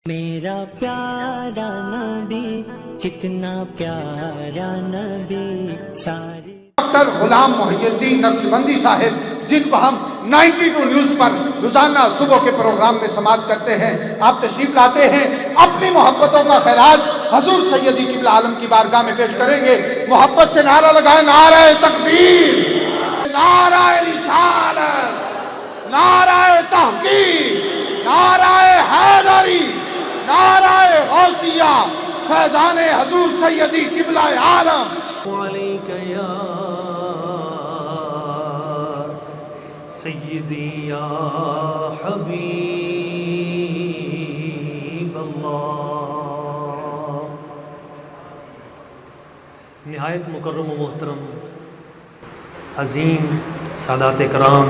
میرا پیارا نبی کتنا پیارا نبی سارے ڈاکٹر غلام محی الدین نقشبندی صاحب جن کو ہم 92 نیوز پر روزانہ صبح کے پروگرام میں سماعت کرتے ہیں، آپ تشریف لاتے ہیں، اپنی محبتوں کا خیرات حضور سیدی قبلہ عالم کی بارگاہ میں پیش کریں گے۔ محبت سے نعرہ لگائیں، نعرہ تکبیر، نعرہ رسالت، نعرہ تحقیق، نعرہ حیدری، نعرہ غوثیہ، فیضان حضور سیدی قبلہ عالم۔ علیک یا سیدی یا حبیب اللہ۔ نہایت مکرم و محترم عظیم سادات کرام،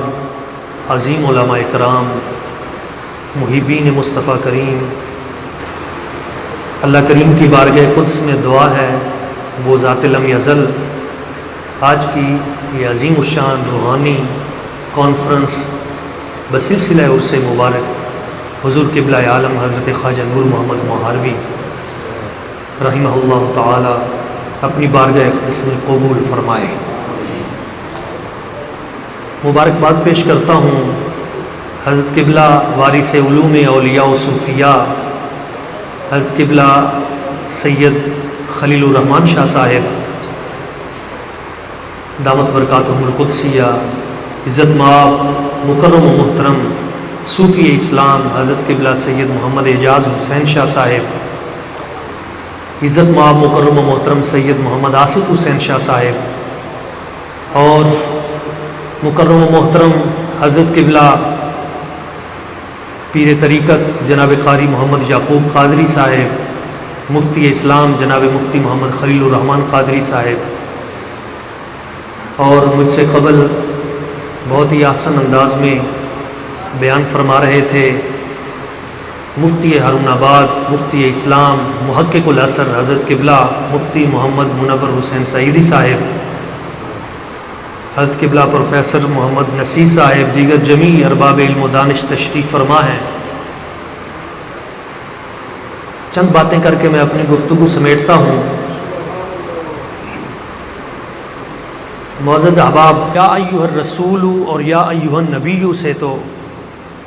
عظیم علماء کرام، محبین مصطفیٰ کریم، اللہ کریم کی بارگاہ قدس میں دعا ہے وہ ذات لم یزل آج کی یہ عظیم الشان روحانی کانفرنس بسلسلہ عرس مبارک حضور قبلہ عالم حضرت خواجہ نور محمد مہاروی رحمہ اللہ تعالی اپنی بارگاہ قدس میں قبول فرمائے۔ مبارکباد پیش کرتا ہوں حضرت قبلہ وارث علوم اولیاء و صوفیاء حضرت قبلہ سید خلیل الرحمن شاہ صاحب دامت برکاتہم القدسیہ، عزت مآب مکرم و محترم صوفی اسلام حضرت قبلہ سید محمد اعجاز حسین شاہ صاحب، عزت مآب مکرم و محترم سید محمد آصف حسین شاہ صاحب، اور مکرم و محترم حضرت قبلہ پیر طریقت جناب قاری محمد یعقوب قادری صاحب، مفتی اسلام جناب مفتی محمد خلیل الرحمن قادری صاحب، اور مجھ سے قبل بہت ہی احسن انداز میں بیان فرما رہے تھے مفتی ہارون آباد، مفتی اسلام، محقق العصر حضرت قبلہ مفتی محمد منور حسین سعیدی صاحب، حضرت قبلہ پروفیسر محمد نصیر صاحب، دیگر جمیع ارباب علم و دانش تشریف فرما ہیں۔ چند باتیں کر کے میں اپنی گفتگو سمیٹتا ہوں۔ معزز احباب، یا ایھا الرسول اور یا ایھا النبی سے تو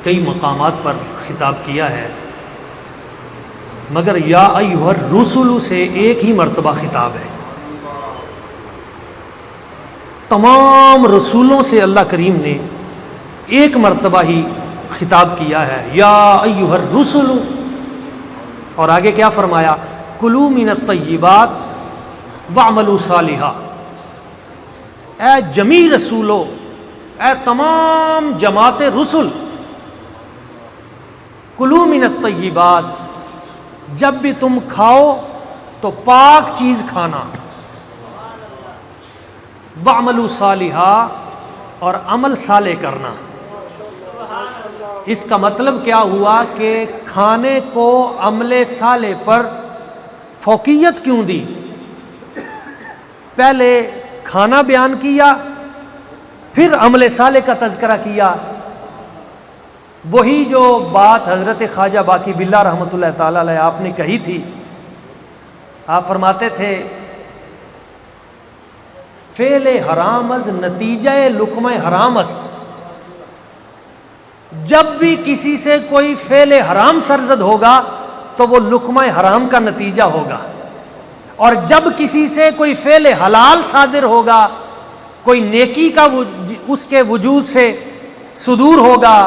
کئی مقامات پر خطاب کیا ہے، مگر یا ایھا الرسل سے ایک ہی مرتبہ خطاب ہے۔ تمام رسولوں سے اللہ کریم نے ایک مرتبہ ہی خطاب کیا ہے، یا ایھا الرسل، اور آگے کیا فرمایا؟ کلوا من الطیبات واعملوا صالحا۔ اے جمیع رسولو، اے تمام جماعت رسل، کلوا من الطیبات، جب بھی تم کھاؤ تو پاک چیز کھانا، وَعْمَلُوا صَالِحًا، اور عمل صالح کرنا۔ اس کا مطلب کیا ہوا کہ کھانے کو عمل صالح پر فوقیت کیوں دی؟ پہلے کھانا بیان کیا، پھر عمل صالح کا تذکرہ کیا۔ وہی جو بات حضرت خواجہ باقی باللہ رحمۃ اللہ تعالی علیہ آپ نے کہی تھی، آپ فرماتے تھے فعل حرام از نتیجہ لقمہ حرام است۔ جب بھی کسی سے کوئی فعل حرام سرزد ہوگا تو وہ لقمہ حرام کا نتیجہ ہوگا، اور جب کسی سے کوئی فعل حلال صادر ہوگا، کوئی نیکی کا اس کے وجود سے صدور ہوگا،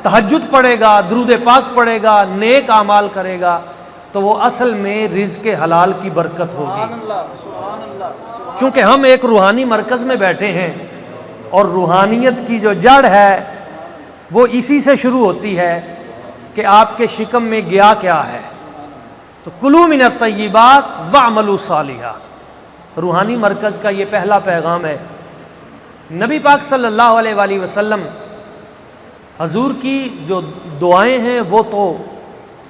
تہجد پڑھے گا، درود پاک پڑھے گا، نیک اعمال کرے گا، تو وہ اصل میں رزق حلال کی برکت ہوگی۔ چونکہ ہم ایک روحانی مرکز میں بیٹھے ہیں اور روحانیت کی جو جڑ ہے وہ اسی سے شروع ہوتی ہے کہ آپ کے شکم میں گیا کیا ہے۔ تو کلوا من الطیبات واعملوا صالحا، روحانی مرکز کا یہ پہلا پیغام ہے۔ نبی پاک صلی اللہ علیہ وآلہ وسلم حضور کی جو دعائیں ہیں وہ تو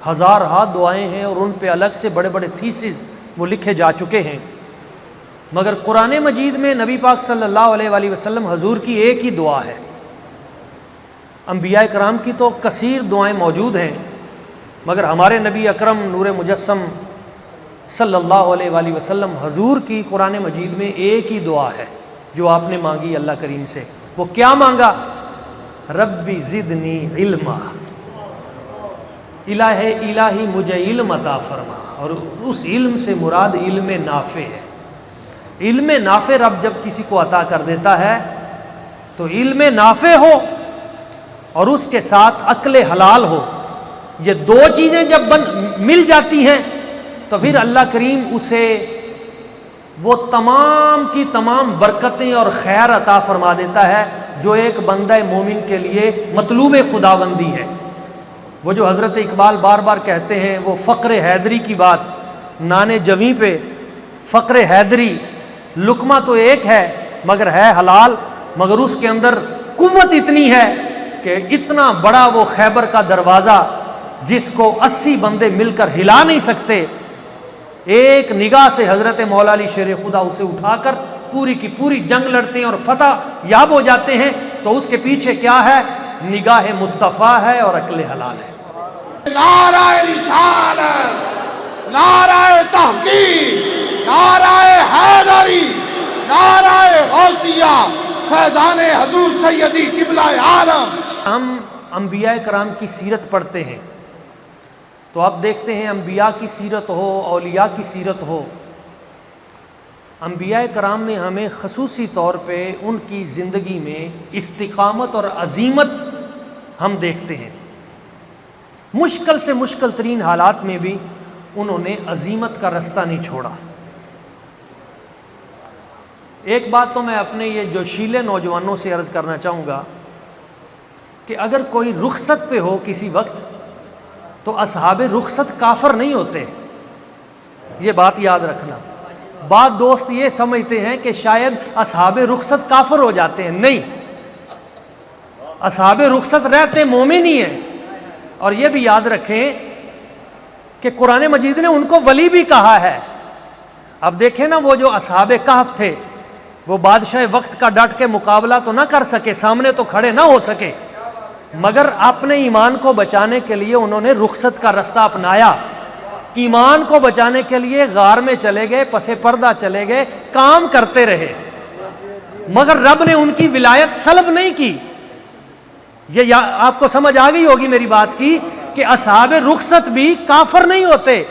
ہزارہا دعائیں ہیں، اور ان پہ الگ سے بڑے بڑے تھیسز وہ لکھے جا چکے ہیں، مگر قرآن مجید میں نبی پاک صلی اللہ علیہ وآلہ وسلم حضور کی ایک ہی دعا ہے۔ انبیاء کرام کی تو کثیر دعائیں موجود ہیں، مگر ہمارے نبی اکرم نور مجسم صلی اللہ علیہ وآلہ وسلم حضور کی قرآن مجید میں ایک ہی دعا ہے جو آپ نے مانگی اللہ کریم سے. وہ کیا مانگا؟ ربی زدنی علما، الہی مجھے علم عطا فرما. اور اس علم سے مراد علم نافع ہے. علم نافع رب جب کسی کو عطا کر دیتا ہے تو علم نافع ہو اور اس کے ساتھ عقل حلال ہو، یہ دو چیزیں جب مل جاتی ہیں تو پھر اللہ کریم اسے وہ تمام کی تمام برکتیں اور خیر عطا فرما دیتا ہے جو ایک بندہ مومن کے لیے مطلوب خداوندی ہے. وہ جو حضرت اقبال بار بار کہتے ہیں، وہ فقر حیدری کی بات، نانے جویں پہ فقر حیدری، لقمہ تو ایک ہے مگر ہے حلال، مگر اس کے اندر قوت اتنی ہے کہ اتنا بڑا وہ خیبر کا دروازہ جس کو 80 بندے مل کر ہلا نہیں سکتے، ایک نگاہ سے حضرت مولا علی شیر خدا اسے اٹھا کر پوری کی پوری جنگ لڑتے ہیں اور فتح یاب ہو جاتے ہیں. تو اس کے پیچھے کیا ہے؟ نگاہ مصطفیٰ ہے اور عقل حلال ہے. نعرہ رسالت، نعرہ تحقیق، نعرہ حیدری، نعرہ غوثیہ، فیضان حضور سیدی قبلہ عالم. ہم انبیاء کرام کی سیرت پڑھتے ہیں تو آپ دیکھتے ہیں انبیاء کی سیرت ہو، اولیاء کی سیرت ہو، انبیاء کرام میں ہمیں خصوصی طور پہ ان کی زندگی میں استقامت اور عزیمت ہم دیکھتے ہیں. مشکل سے مشکل ترین حالات میں بھی انہوں نے عزیمت کا رستہ نہیں چھوڑا. ایک بات تو میں اپنے یہ جوشیلے نوجوانوں سے عرض کرنا چاہوں گا کہ اگر کوئی رخصت پہ ہو کسی وقت تو اصحاب رخصت کافر نہیں ہوتے، یہ بات یاد رکھنا. بعض دوست یہ سمجھتے ہیں کہ شاید اصحاب رخصت کافر ہو جاتے ہیں، نہیں، اصحاب رخصت رہتے مومن ہی ہیں. اور یہ بھی یاد رکھیں کہ قرآن مجید نے ان کو ولی بھی کہا ہے. اب دیکھیں نا، وہ جو اصحاب کہف تھے وہ بادشاہ وقت کا ڈٹ کے مقابلہ تو نہ کر سکے، سامنے تو کھڑے نہ ہو سکے، مگر اپنے ایمان کو بچانے کے لیے انہوں نے رخصت کا رستہ اپنایا. ایمان کو بچانے کے لیے غار میں چلے گئے، پس پردہ چلے گئے، کام کرتے رہے، مگر رب نے ان کی ولایت سلب نہیں کی. یہ آپ کو سمجھ آ گئی ہوگی میری بات کی کہ اصحاب رخصت بھی کافر نہیں ہوتے،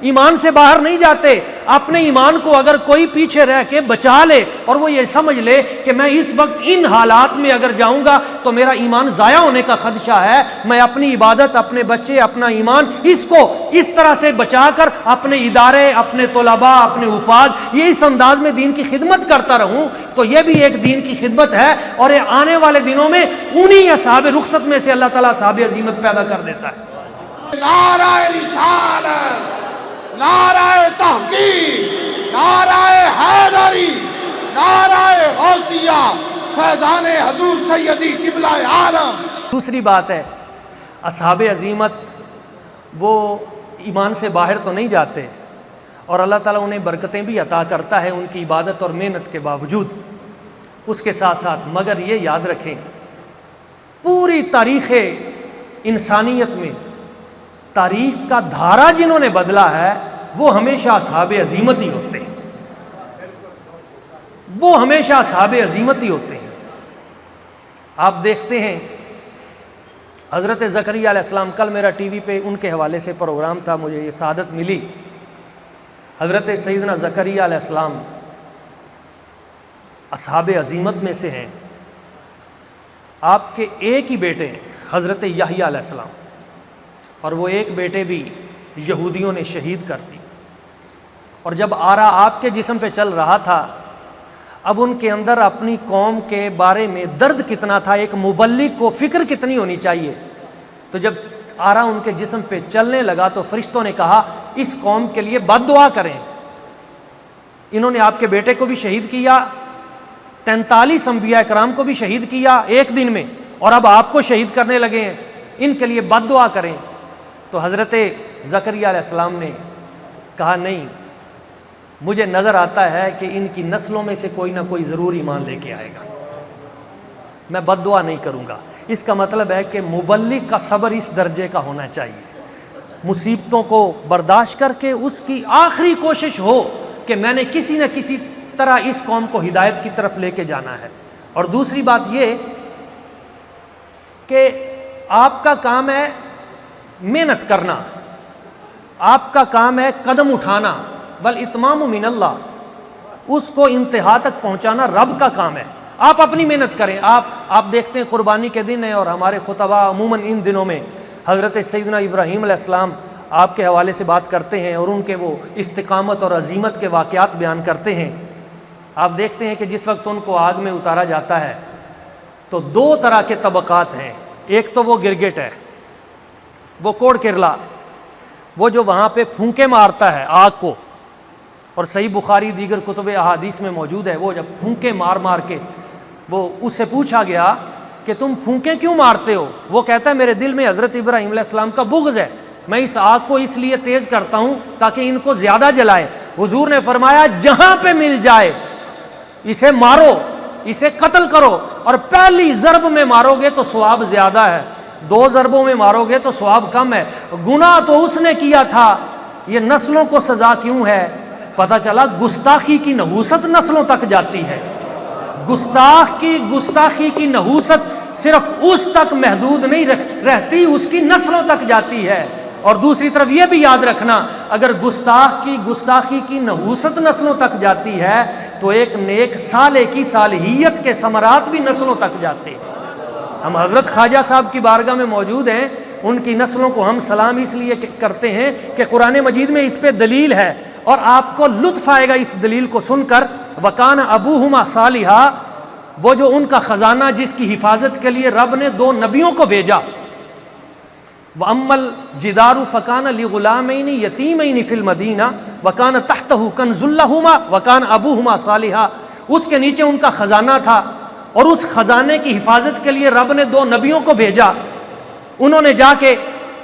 ایمان سے باہر نہیں جاتے. اپنے ایمان کو اگر کوئی پیچھے رہ کے بچا لے اور وہ یہ سمجھ لے کہ میں اس وقت ان حالات میں اگر جاؤں گا تو میرا ایمان ضائع ہونے کا خدشہ ہے، میں اپنی عبادت، اپنے بچے، اپنا ایمان، اس کو اس طرح سے بچا کر اپنے ادارے، اپنے طلباء، اپنے حفاظ، یہ اس انداز میں دین کی خدمت کرتا رہوں تو یہ بھی ایک دین کی خدمت ہے. اور یہ آنے والے دنوں میں انہی اصحاب رخصت میں سے اللہ تعالیٰ اصحاب عظیمت پیدا کر دیتا ہے. نعرہ رسالت، نعرہ تحقیق، نعرہ حیدری، نعرہ غوثیہ، فیضان حضور سیدی قبلہ عالم. دوسری بات ہے، اصحاب عظیمت وہ ایمان سے باہر تو نہیں جاتے اور اللہ تعالیٰ انہیں برکتیں بھی عطا کرتا ہے ان کی عبادت اور محنت کے باوجود. اس کے ساتھ ساتھ مگر یہ یاد رکھیں، پوری تاریخ انسانیت میں تاریخ کا دھارا جنہوں نے بدلا ہے وہ ہمیشہ اصحاب عظیمت ہی ہوتے ہیں، وہ ہمیشہ اصحاب عظیمت ہی ہوتے ہیں. آپ دیکھتے ہیں حضرت زکریا علیہ السلام، کل میرا ٹی وی پہ ان کے حوالے سے پروگرام تھا، مجھے یہ سعادت ملی. حضرت سیدنا زکریا علیہ السلام اصحاب عظیمت میں سے ہیں. آپ کے ایک ہی بیٹے ہیں حضرت یحییٰ علیہ السلام، اور وہ ایک بیٹے بھی یہودیوں نے شہید کر دی. اور جب آرا آپ کے جسم پہ چل رہا تھا، اب ان کے اندر اپنی قوم کے بارے میں درد کتنا تھا، ایک مبلغ کو فکر کتنی ہونی چاہیے. تو جب آرا ان کے جسم پہ چلنے لگا تو فرشتوں نے کہا اس قوم کے لیے بد دعا کریں. انہوں نے آپ کے بیٹے کو بھی شہید کیا، 43 انبیاء کرام کو بھی شہید کیا ایک دن میں، اور اب آپ کو شہید کرنے لگے ہیں، ان کے لیے بد دعا کریں. تو حضرت زکریا علیہ السلام نے کہا نہیں، مجھے نظر آتا ہے کہ ان کی نسلوں میں سے کوئی نہ کوئی ضرور ایمان لے کے آئے گا، میں بد دعا نہیں کروں گا. اس کا مطلب ہے کہ مبلغ کا صبر اس درجے کا ہونا چاہیے. مصیبتوں کو برداشت کر کے اس کی آخری کوشش ہو کہ میں نے کسی نہ کسی طرح اس قوم کو ہدایت کی طرف لے کے جانا ہے۔ اور دوسری بات یہ کہ آپ کا کام ہے محنت کرنا، آپ کا کام ہے قدم اٹھانا، والاتمام من اللہ، اس کو انتہا تک پہنچانا رب کا کام ہے۔ آپ اپنی محنت کریں۔ آپ دیکھتے ہیں قربانی کے دن ہے اور ہمارے خطبہ عموماً ان دنوں میں حضرت سیدنا ابراہیم علیہ السلام آپ کے حوالے سے بات کرتے ہیں اور ان کے وہ استقامت اور عزیمت کے واقعات بیان کرتے ہیں۔ آپ دیکھتے ہیں کہ جس وقت ان کو آگ میں اتارا جاتا ہے تو دو طرح کے طبقات ہیں۔ ایک تو وہ گرگٹ ہے، وہ کوڑ کرلا، وہ جو وہاں پہ پھونکے مارتا ہے آگ کو، اور صحیح بخاری دیگر کتب احادیث میں موجود ہے، وہ جب پھونکے مار مار کے، وہ اس سے پوچھا گیا کہ تم پھونکے کیوں مارتے ہو؟ وہ کہتا ہے میرے دل میں حضرت ابراہیم علیہ السلام کا بغض ہے، میں اس آگ کو اس لیے تیز کرتا ہوں تاکہ ان کو زیادہ جلائے۔ حضور نے فرمایا جہاں پہ مل جائے اسے مارو، اسے قتل کرو، اور پہلی ضرب میں مارو گے تو ثواب زیادہ ہے، 2 ضربوں میں مارو گے تو ثواب کم ہے۔ گناہ تو اس نے کیا تھا، یہ نسلوں کو سزا کیوں ہے؟ پتہ چلا گستاخی کی نحوست نسلوں تک جاتی ہے۔ گستاخی کی نحوست صرف اس تک محدود نہیں رہتی، اس کی نسلوں تک جاتی ہے۔ اور دوسری طرف یہ بھی یاد رکھنا، اگر گستاخی کی نحوست نسلوں تک جاتی ہے تو ایک نیک صالح کی صالحیت کے ثمرات بھی نسلوں تک جاتے ہیں۔ ہم حضرت خواجہ صاحب کی بارگاہ میں موجود ہیں، ان کی نسلوں کو ہم سلام اس لیے کرتے ہیں کہ قرآن مجید میں اس پہ دلیل ہے، اور آپ کو لطف آئے گا اس دلیل کو سن کر۔ وَكَانَ أَبُوهُمَا صَالِحًا، وہ جو ان کا خزانہ جس کی حفاظت کے لیے رب نے 2 نبیوں کو بھیجا۔ وَأَمَّا الْجِدَارُ فَكَانَ لِغُلَامَيْنِ يَتِيمَيْنِ فِي الْمَدِينَةِ وَكَانَ تَحْتَهُ كَنْزٌ لَهُمَا وَكَانَ أَبُوهُمَا صَالِحًا، اس کے نیچے ان کا خزانہ تھا، اور اس خزانے کی حفاظت کے لیے رب نے 2 نبیوں کو بھیجا۔ انہوں نے جا کے،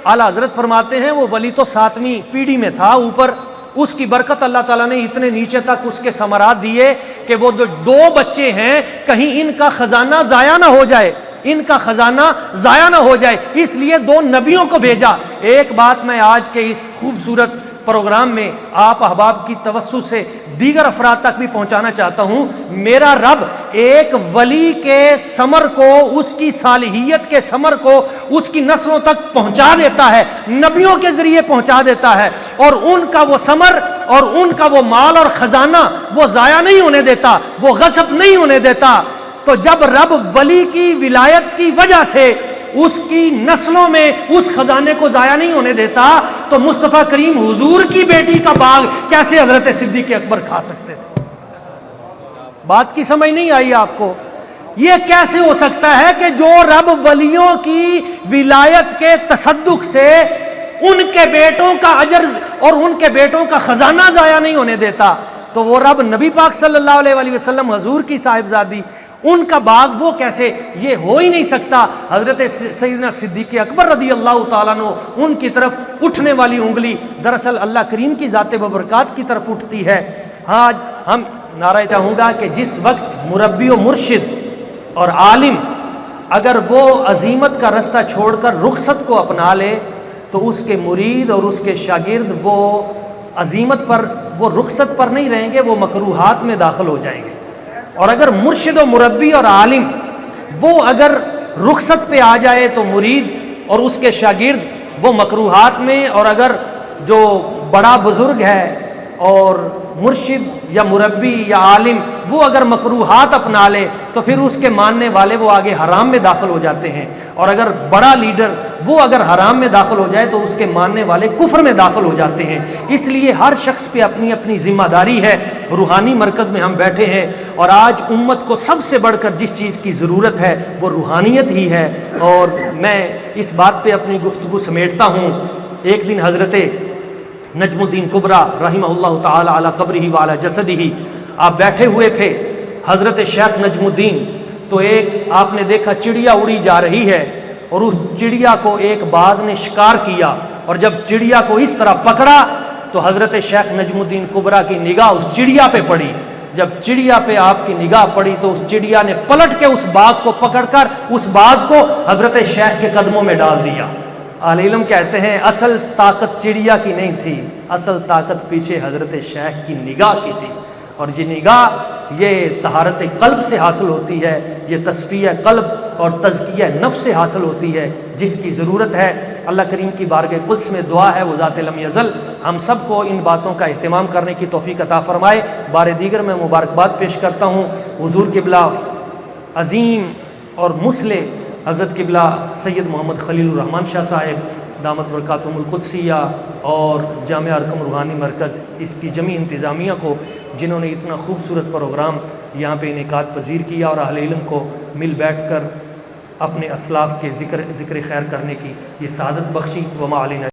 اعلیٰ حضرت فرماتے ہیں وہ ولی تو 7ویں پیڑھی میں تھا اوپر، اس کی برکت اللہ تعالیٰ نے اتنے نیچے تک اس کے ثمرات دیے کہ وہ جو 2 بچے ہیں کہیں ان کا خزانہ ضائع نہ ہو جائے، ان کا خزانہ ضائع نہ ہو جائے، اس لیے 2 نبیوں کو بھیجا۔ ایک بات میں آج کے اس خوبصورت پروگرام میں آپ احباب کی توسط سے دیگر افراد تک بھی پہنچانا چاہتا ہوں، میرا رب ایک ولی کے ثمر کو، اس کی صالحیت کے ثمر کو اس کی نسلوں تک پہنچا دیتا ہے، نبیوں کے ذریعے پہنچا دیتا ہے، اور ان کا وہ ثمر اور ان کا وہ مال اور خزانہ وہ ضائع نہیں ہونے دیتا، وہ غصب نہیں ہونے دیتا۔ تو جب رب ولی کی ولایت کی وجہ سے اس کی نسلوں میں اس خزانے کو ضائع نہیں ہونے دیتا، تو مصطفیٰ کریم حضور کی بیٹی کا باغ کیسے حضرت صدیق اکبر کھا سکتے تھے؟ بات کی سمجھ نہیں آئی آپ کو؟ یہ کیسے ہو سکتا ہے کہ جو رب ولیوں کی ولایت کے تصدق سے ان کے بیٹوں کا اجر اور ان کے بیٹوں کا خزانہ ضائع نہیں ہونے دیتا، تو وہ رب نبی پاک صلی اللہ علیہ وسلم حضور کی صاحبزادی ان کا باغ وہ کیسے؟ یہ ہو ہی نہیں سکتا۔ حضرت سیدنا صدیق اکبر رضی اللہ تعالیٰ عنہ ان کی طرف اٹھنے والی انگلی دراصل اللہ کریم کی ذات ببرکات کی طرف اٹھتی ہے۔ آج ہم نعرہ چاہوں گا کہ جس وقت مربی و مرشد اور عالم اگر وہ عزیمت کا رستہ چھوڑ کر رخصت کو اپنا لے تو اس کے مرید اور اس کے شاگرد وہ عزیمت پر، وہ رخصت پر نہیں رہیں گے، وہ مکروہات میں داخل ہو جائیں گے۔ اور اگر مرشد و مربی اور عالم وہ اگر رخصت پہ آ جائے تو مرید اور اس کے شاگرد وہ مکروہات میں، اور اگر جو بڑا بزرگ ہے اور مرشد یا مربی یا عالم وہ اگر مکروہات اپنا لے تو پھر اس کے ماننے والے وہ آگے حرام میں داخل ہو جاتے ہیں، اور اگر بڑا لیڈر وہ اگر حرام میں داخل ہو جائے تو اس کے ماننے والے کفر میں داخل ہو جاتے ہیں۔ اس لیے ہر شخص پہ اپنی اپنی ذمہ داری ہے۔ روحانی مرکز میں ہم بیٹھے ہیں، اور آج امت کو سب سے بڑھ کر جس چیز کی ضرورت ہے وہ روحانیت ہی ہے، اور میں اس بات پہ اپنی گفتگو سمیٹتا ہوں۔ ایک دن حضرت نجم الدین کبریٰ رحمہ اللہ تعالی علی قبرہ وعلی جسدہ آپ بیٹھے ہوئے تھے، حضرت شیخ نجم الدین، تو ایک آپ نے دیکھا چڑیا اڑی جا رہی ہے، اور اس چڑیا کو ایک باز نے شکار کیا، اور جب چڑیا کو اس طرح پکڑا تو حضرت شیخ نجم الدین کبریٰ کی نگاہ اس چڑیا پہ پڑی۔ جب چڑیا پہ آپ کی نگاہ پڑی تو اس چڑیا نے پلٹ کے اس باغ کو پکڑ کر اس باز کو حضرت شیخ کے قدموں میں ڈال دیا۔ اہل علم کہتے ہیں اصل طاقت چڑیا کی نہیں تھی، اصل طاقت پیچھے حضرت شیخ کی نگاہ کی تھی، اور یہ نگاہ یہ طہارت قلب سے حاصل ہوتی ہے، یہ تصفیہ قلب اور تزکیہ نفس سے حاصل ہوتی ہے، جس کی ضرورت ہے۔ اللہ کریم کی بارگاہ قدس میں دعا ہے وہ ذات لم یزل ہم سب کو ان باتوں کا اہتمام کرنے کی توفیق عطا فرمائے۔ بار دیگر میں مبارکباد پیش کرتا ہوں حضور قبلہ عظیم اور مصلح حضرت قبلہ سید محمد خلیل الرحمن شاہ صاحب دامت برکاتہم القدسیہ اور جامعہ ارقم روحانی مرکز اس کی جمیع انتظامیہ کو، جنہوں نے اتنا خوبصورت پروگرام یہاں پہ انعقاد پذیر کیا اور اہل علم کو مل بیٹھ کر اپنے اسلاف کے ذکر خیر کرنے کی یہ سعادت بخشی۔ وما علینا